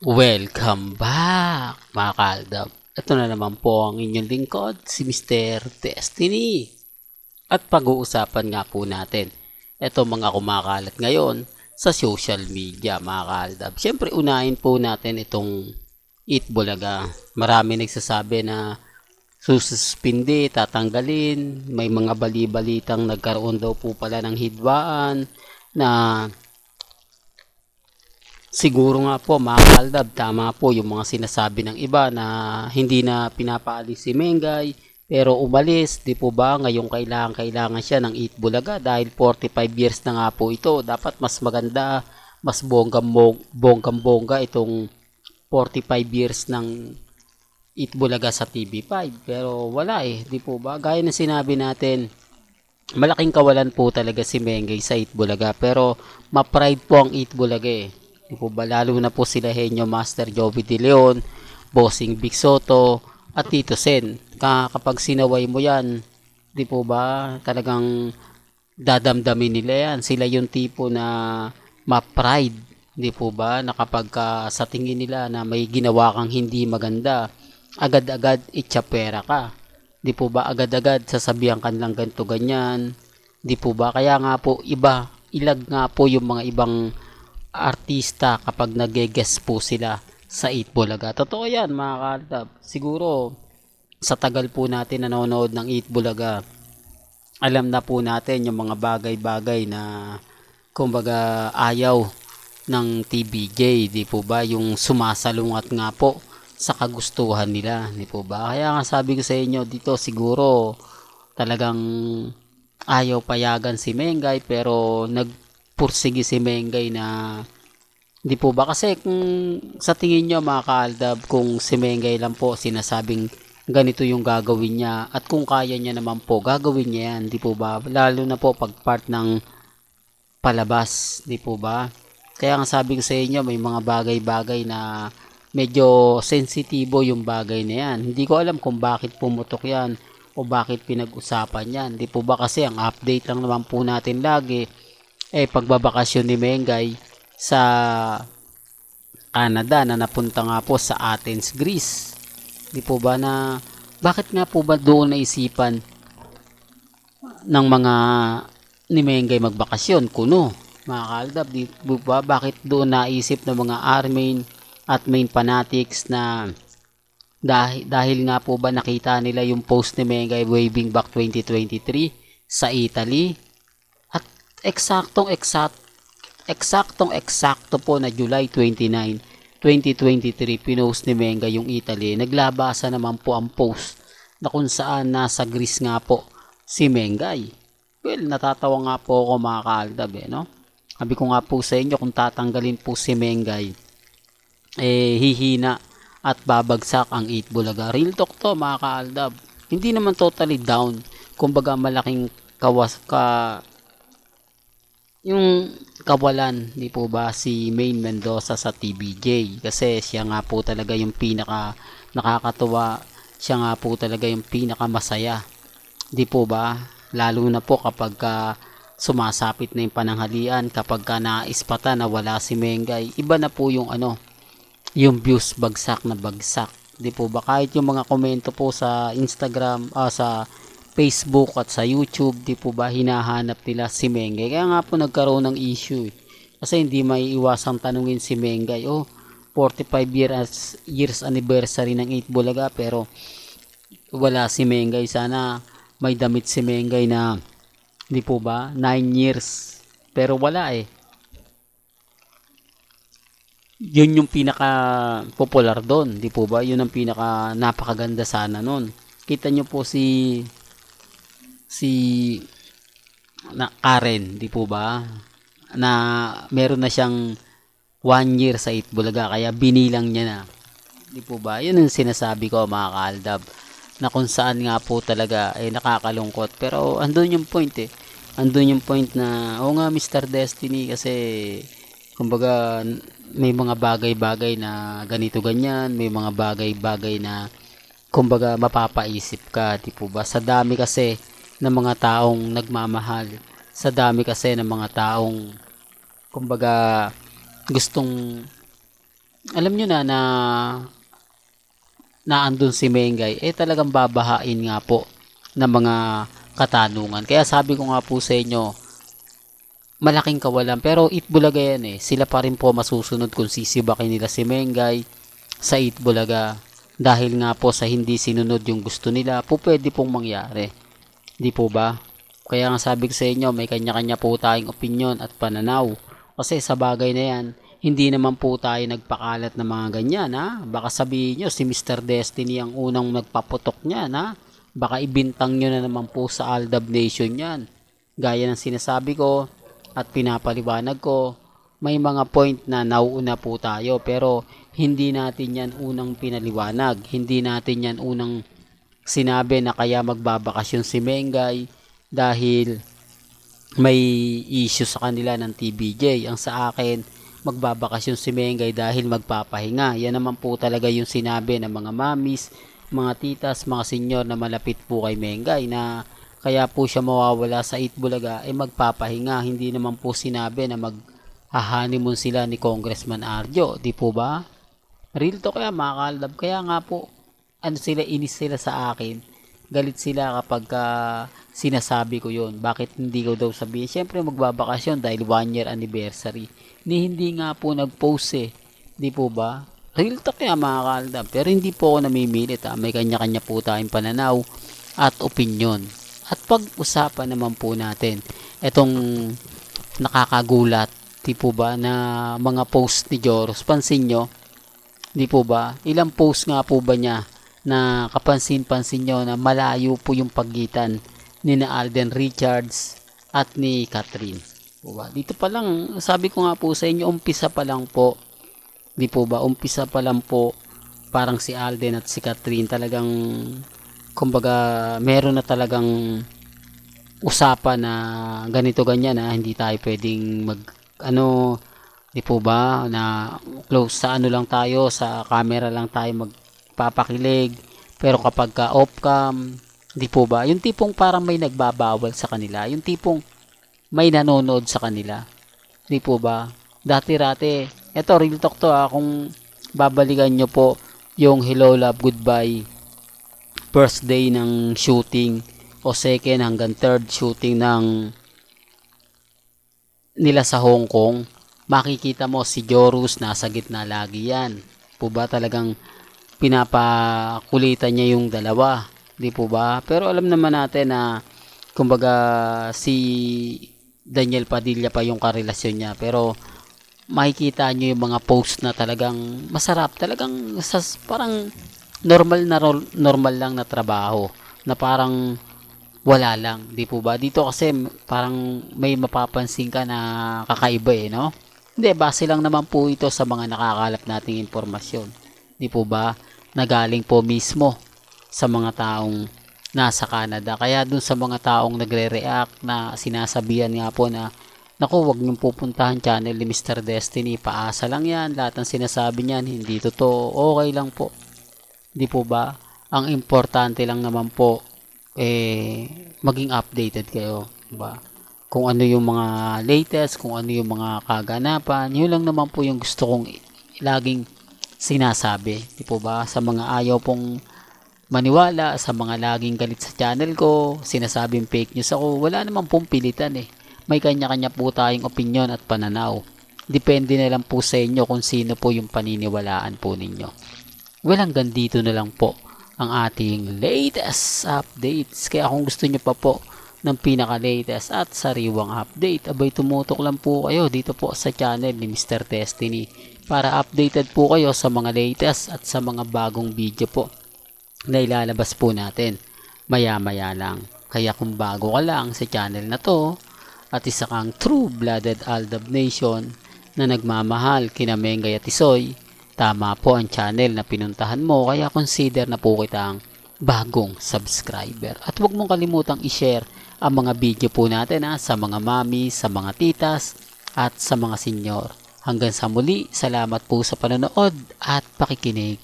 Welcome back mga kaaldab. Ito na naman po ang inyong lingkod, si Mr. Destiny. At pag-uusapan nga po natin ito mga kumakalat ngayon sa social media mga kaaldab. Siyempre unahin po natin itong Eat Bulaga. Marami nagsasabi na sususpindi, tatanggalin. May mga bali-balitang nagkaroon daw po pala ng hidwaan na siguro nga po mga kaaldab, tama po yung mga sinasabi ng iba na hindi na pinapaalis si Mengay pero umalis, di po ba ngayong kailangan siya ng Eat Bulaga dahil 45 years na nga po ito. Dapat mas maganda, mas bonggang-bongga itong 45 years ng Eat Bulaga sa TV5 pero wala di po ba? Gaya na sinabi natin, malaking kawalan po talaga si Mengay sa Eat Bulaga pero ma-pride po ang Eat Bulaga Di po ba? Lalo na po sila Henyo Master Joey De Leon, Bossing Big Soto, at Tito Sen. Kapag sinaway mo yan, di po ba? Talagang dadamdamin nila yan. Sila yung tipo na ma-pride. Di po ba? Na kapag sa tingin nila na may ginawa kang hindi maganda, agad-agad itsyapera ka. Di po ba? Agad-agad sasabihan ka lang ganito ganyan. Di po ba? Kaya nga po ilag nga po yung mga ibang artista kapag nag-guest po sila sa Eat Bulaga. Totoo yan mga kaaldab. Siguro sa tagal po natin nanonood ng Eat Bulaga, alam na po natin yung mga bagay-bagay na kumbaga ayaw ng TBJ, di po ba? Yung sumasalungat nga po sa kagustuhan nila, di po ba? Kaya nga sabi ko sa inyo dito, siguro talagang ayaw payagan si Mengay pero nagpursige si Mengay na di po ba kasi kung sa tingin nyo mga kaaldab, kung si Mengay lang po sinasabing ganito yung gagawin niya at kung kaya niya naman po gagawin niya yan, di po ba? Lalo na po pag part ng palabas, di po ba? Kaya nga sabi ko sa inyo, may mga bagay-bagay na medyo sensitibo yung bagay na yan. Hindi ko alam kung bakit pumutok yan o bakit pinag-usapan yan. Di po ba kasi ang update lang naman po natin lagi pagbabakasyon ni Mengay sa Canada na napunta nga po sa Athens, Greece. Di po ba na bakit nga po ba doon naisipan ng mga ni Mengay magbakasyon kuno mga kaaldab, di po ba bakit doon naisip ng mga army at main fanatics na dahil nga po ba nakita nila yung post ni Mengay waving back 2023 sa Italy at eksaktong-eksakto po na July 29, 2023 pinost ni Mengay yung Italy. Naglabasa naman po ang post na kung saan nasa Greece nga po si Mengay. Well, natatawa nga po ako mga kaaldab no? Sabi ko nga po sa inyo kung tatanggalin po si Mengay hihina at babagsak ang Eat Bulaga. Real talk to mga kaaldab. Hindi naman totally down. Kumbaga malaking yung kawalan, di po ba, si Main Mendoza sa TBJ kasi siya nga po talaga yung pinaka nakakatuwa, siya nga po talaga yung pinaka masaya, di po ba, lalo na po kapag sumasapit na yung pananghalian, kapag naispata na wala si Mengay, iba na po yung yung views bagsak na bagsak, di po ba, kahit yung mga komento po sa Instagram, sa Facebook at sa YouTube, di po ba hinahanap nila si Mengay. Kaya nga po nagkaroon ng issue kasi hindi maiiwasang tanungin si Mengay, 45 years anniversary ng Eat Bulaga pero wala si Mengay. Sana may damit si Mengay na di po ba 9 years pero wala yun yung pinaka popular doon, di po ba? Yun ang pinaka napakaganda sana noon. Kita nyo po si Karen, di po ba? Na meron na siyang 1 year sa Eat Bulaga kaya binilang niya na. Di po ba? Yun ang sinasabi ko mga kaaldab. Na kung saan nga po talaga nakakalungkot. Pero andun yung point Andun yung point na nga Mr. Destiny kasi kumbaga may mga bagay-bagay na ganito ganyan, may mga bagay-bagay na kumbaga mapapaisip ka, di po ba? Sa dami kasi ng mga taong nagmamahal, sa dami kasi ng mga taong kumbaga gustong alam nyo na naandun si Mengay, talagang babahain nga po ng mga katanungan. Kaya sabi ko nga po sa inyo, malaking kawalan. Pero Itbulaga yan Sila pa rin po masusunod kung sisibakin nila si Mengay sa Itbulaga. Dahil nga po sa hindi sinunod yung gusto nila, po pwede pong mangyari. Di po ba? Kaya nga sabi ko sa inyo, may kanya-kanya po tayong opinyon at pananaw. Kasi sa bagay na yan, hindi naman po tayo nagpakalat ng mga ganyan, ha? Baka sabihin nyo, si Mr. Destiny ang unang nagpaputok niyan, ha? Baka ibintang nyo na naman po sa Aldab Nation yan. Gaya ng sinasabi ko at pinapaliwanag ko, may mga point na nauuna po tayo, pero hindi natin yan unang pinaliwanag. Hindi natin yan unang sinabi na kaya magbabakasyon si Mengay dahil may issue sa kanila ng TBJ. Ang sa akin, magbabakasyon si Mengay dahil magpapahinga. Yan naman po talaga yung sinabi ng mga mamis, mga titas, mga senyor na malapit po kay Mengay na kaya po siya mawawala sa Itbulaga magpapahinga. Hindi naman po sinabi na mag-honeymoon sila ni Congressman Arjo. Di po ba? Real to kaya mga kalab. Kaya nga po, inis sila sa akin. Galit sila kapag sinasabi ko yon. Bakit hindi ko daw sabihin? Siyempre magbabakasyon dahil 1 year anniversary. Hindi nga po nag-post Di po ba? Real to kaya mga kalab. Pero hindi po ako namimilit. May kanya-kanya po tayong pananaw at opinion. At pag-usapan naman po natin itong nakakagulat. Di po ba na mga post ni Joros? Pansin nyo? Di po ba? Ilang post nga po ba niya na kapansin-pansin nyo na malayo po yung pagitan ni na Alden Richards at ni Catherine. Po ba? Dito pa lang, sabi ko nga po sa inyo, umpisa pa lang po. Di po ba? Umpisa pa lang po, parang si Alden at si Catherine talagang, kumbaga, meron na talagang usapan na ganito ganyan na hindi tayo pwedeng di po ba, na close sa lang tayo, sa camera lang tayo magpapakilig. Pero kapag off cam, di po ba, yung tipong parang may nagbabawal sa kanila, yung tipong may nanonood sa kanila. Di po ba? Dati-rate, eto real talk to kung babalikan nyo po yung Hello Love Goodbye first day ng shooting o second hanggang third shooting ng nila sa Hong Kong, makikita mo si Joros nasa gitna lagi yan. Po ba talagang pinapakulitan niya yung dalawa? Di po ba? Pero alam naman natin na kumbaga si Daniel Padilla pa yung karelasyon niya. Pero makikita nyo yung mga post na talagang masarap. Talagang parang normal lang na trabaho. Na parang wala lang, di po ba? Dito kasi parang may mapapansin ka na kakaiba no? Hindi, base lang naman po ito sa mga nakakalap nating impormasyon. Di po ba? Nagaling po mismo sa mga taong nasa Canada. Kaya dun sa mga taong nagre-react na sinasabihan nga po na naku, wag niyong pupuntahan channel ni Mr. Destiny. Paasa lang yan. Lahat ng sinasabi niyan, hindi totoo. Okay lang po. Di po ba? Ang importante lang naman po maging updated kayo, diba? Kung ano yung mga latest, kung ano yung mga kaganapan, yun lang naman po yung gusto kong laging sinasabi, di po ba? Sa mga ayaw pong maniwala, sa mga laging galit sa channel ko, sinasabing fake news ako, wala naman pong pilitan May kanya-kanya po tayong opinion at pananaw. Depende na lang po sa inyo kung sino po yung paniniwalaan po ninyo. Well, hanggang dito na lang po ang ating latest updates. Kaya kung gusto nyo pa po ng pinaka-latest at sariwang update, abay tumutok lang po kayo dito po sa channel ni Mr. Destiny para updated po kayo sa mga latest at sa mga bagong video po na ilalabas po natin maya-maya lang. Kaya kung bago ka lang sa channel na to at isa kang true-blooded Aldab Nation na nagmamahal kina Mengay at Tisoy, tama po ang channel na pinuntahan mo, kaya consider na po kitang bagong subscriber. At huwag mong kalimutang i-share ang mga video po natin sa mga mami, sa mga titas, at sa mga senyor. Hanggang sa muli, salamat po sa panonood at pakikinig.